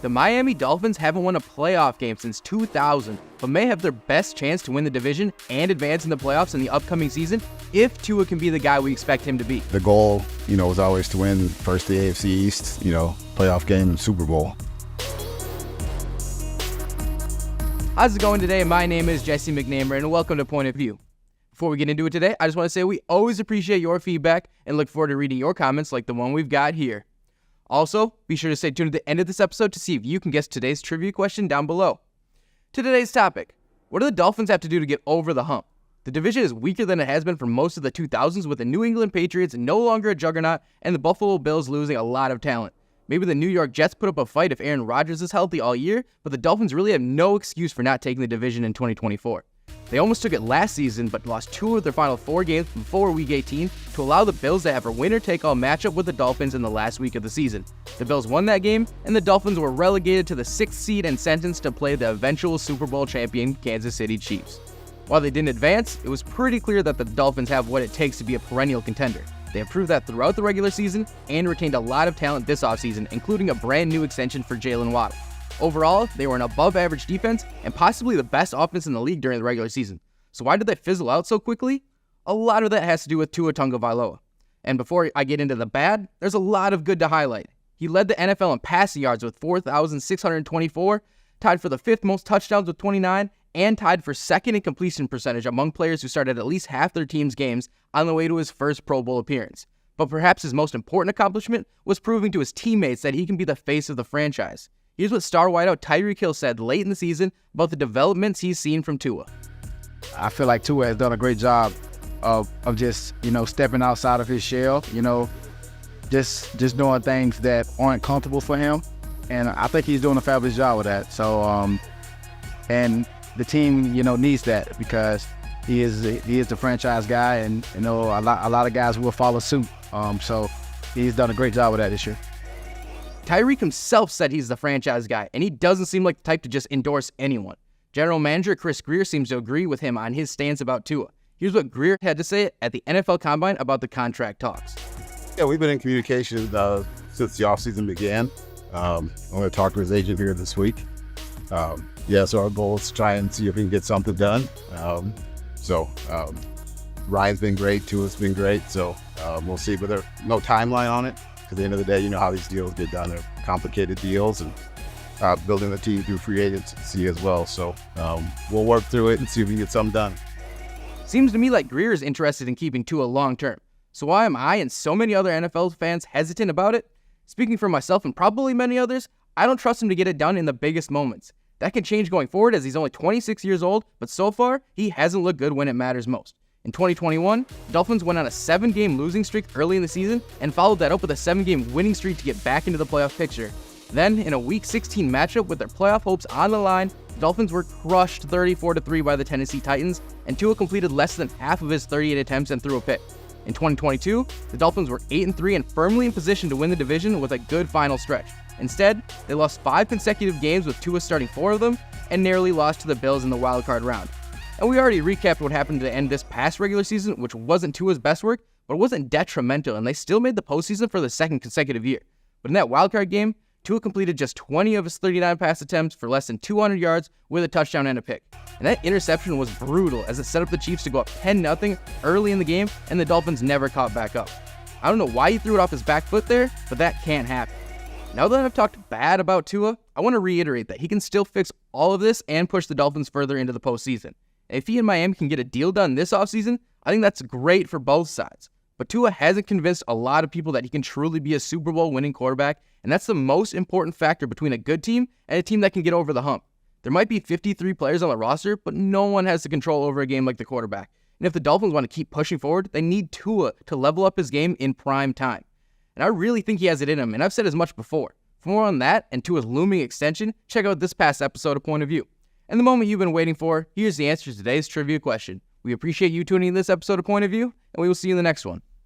The Miami Dolphins haven't won a playoff game since 2000, but may have their best chance to win the division and advance in the playoffs in the upcoming season if Tua can be the guy we expect him to be. The goal, was always to win first the AFC East, playoff game and Super Bowl. How's it going today? My name is Jesse McNamara, and welcome to Point of View. Before we get into it today, I just want to say we always appreciate your feedback and look forward to reading your comments like the one we've got here. Also, be sure to stay tuned at the end of this episode to see if you can guess today's trivia question down below. To today's topic, what do the Dolphins have to do to get over the hump? The division is weaker than it has been for most of the 2000s, with the New England Patriots no longer a juggernaut and the Buffalo Bills losing a lot of talent. Maybe the New York Jets put up a fight if Aaron Rodgers is healthy all year, but the Dolphins really have no excuse for not taking the division in 2024. They almost took it last season, but lost 2 of their final 4 games before Week 18 to allow the Bills to have a winner-take-all matchup with the Dolphins in the last week of the season. The Bills won that game, and the Dolphins were relegated to the 6th seed and sentenced to play the eventual Super Bowl champion Kansas City Chiefs. While they didn't advance, it was pretty clear that the Dolphins have what it takes to be a perennial contender. They have proved that throughout the regular season and retained a lot of talent this offseason, including a brand new extension for Jalen Waddle. Overall, they were an above-average defense and possibly the best offense in the league during the regular season. So why did they fizzle out so quickly? A lot of that has to do with Tua Tagovailoa. And before I get into the bad, there's a lot of good to highlight. He led the NFL in passing yards with 4,624, tied for the 5th most touchdowns with 29, and tied for 2nd in completion percentage among players who started at least half their team's games on the way to his first Pro Bowl appearance. But perhaps his most important accomplishment was proving to his teammates that he can be the face of the franchise. Here's what star wideout Tyreek Hill said late in the season about the developments he's seen from Tua. I feel like Tua has done a great job of just, stepping outside of his shell, just doing things that aren't comfortable for him. And I think he's doing a fabulous job with that. So, and the team, needs that because he is the franchise guy, and, a lot of guys will follow suit. So he's done a great job with that this year. Tyreek himself said he's the franchise guy, and he doesn't seem like the type to just endorse anyone. General Manager Chris Grier seems to agree with him on his stance about Tua. Here's what Grier had to say at the NFL Combine about the contract talks. Yeah, we've been in communication since the offseason began. I'm going to talk to his agent here this week. So our goal is to try and see if we can get something done. Ryan's been great, Tua's been great, so we'll see, but there's no timeline on it. At the end of the day, you know how these deals get done. They're complicated deals, and building the team through free agency as well. So we'll work through it and see if we can get something done. Seems to me like Grier is interested in keeping Tua long term. So why am I and so many other NFL fans hesitant about it? Speaking for myself and probably many others, I don't trust him to get it done in the biggest moments. That can change going forward as he's only 26 years old, but so far, he hasn't looked good when it matters most. In 2021, the Dolphins went on a 7-game losing streak early in the season and followed that up with a 7-game winning streak to get back into the playoff picture. Then, in a Week 16 matchup with their playoff hopes on the line, the Dolphins were crushed 34-3 by the Tennessee Titans, and Tua completed less than half of his 38 attempts and threw a pick. In 2022, the Dolphins were 8-3 and firmly in position to win the division with a good final stretch. Instead, they lost 5 consecutive games with Tua starting 4 of them, and narrowly lost to the Bills in the wildcard round. And we already recapped what happened to end this past regular season, which wasn't Tua's best work, but it wasn't detrimental, and they still made the postseason for the 2nd consecutive year. But in that wildcard game, Tua completed just 20 of his 39 pass attempts for less than 200 yards with a touchdown and a pick. And that interception was brutal as it set up the Chiefs to go up 10-0 early in the game, and the Dolphins never caught back up. I don't know why he threw it off his back foot there, but that can't happen. Now that I've talked bad about Tua, I want to reiterate that he can still fix all of this and push the Dolphins further into the postseason. If he and Miami can get a deal done this offseason, I think that's great for both sides. But Tua hasn't convinced a lot of people that he can truly be a Super Bowl winning quarterback, and that's the most important factor between a good team and a team that can get over the hump. There might be 53 players on the roster, but no one has the control over a game like the quarterback. And if the Dolphins want to keep pushing forward, they need Tua to level up his game in prime time. And I really think he has it in him, and I've said as much before. For more on that and Tua's looming extension, check out this past episode of Point of View. And the moment you've been waiting for, here's the answer to today's trivia question. We appreciate you tuning in this episode of Point of View, and we will see you in the next one.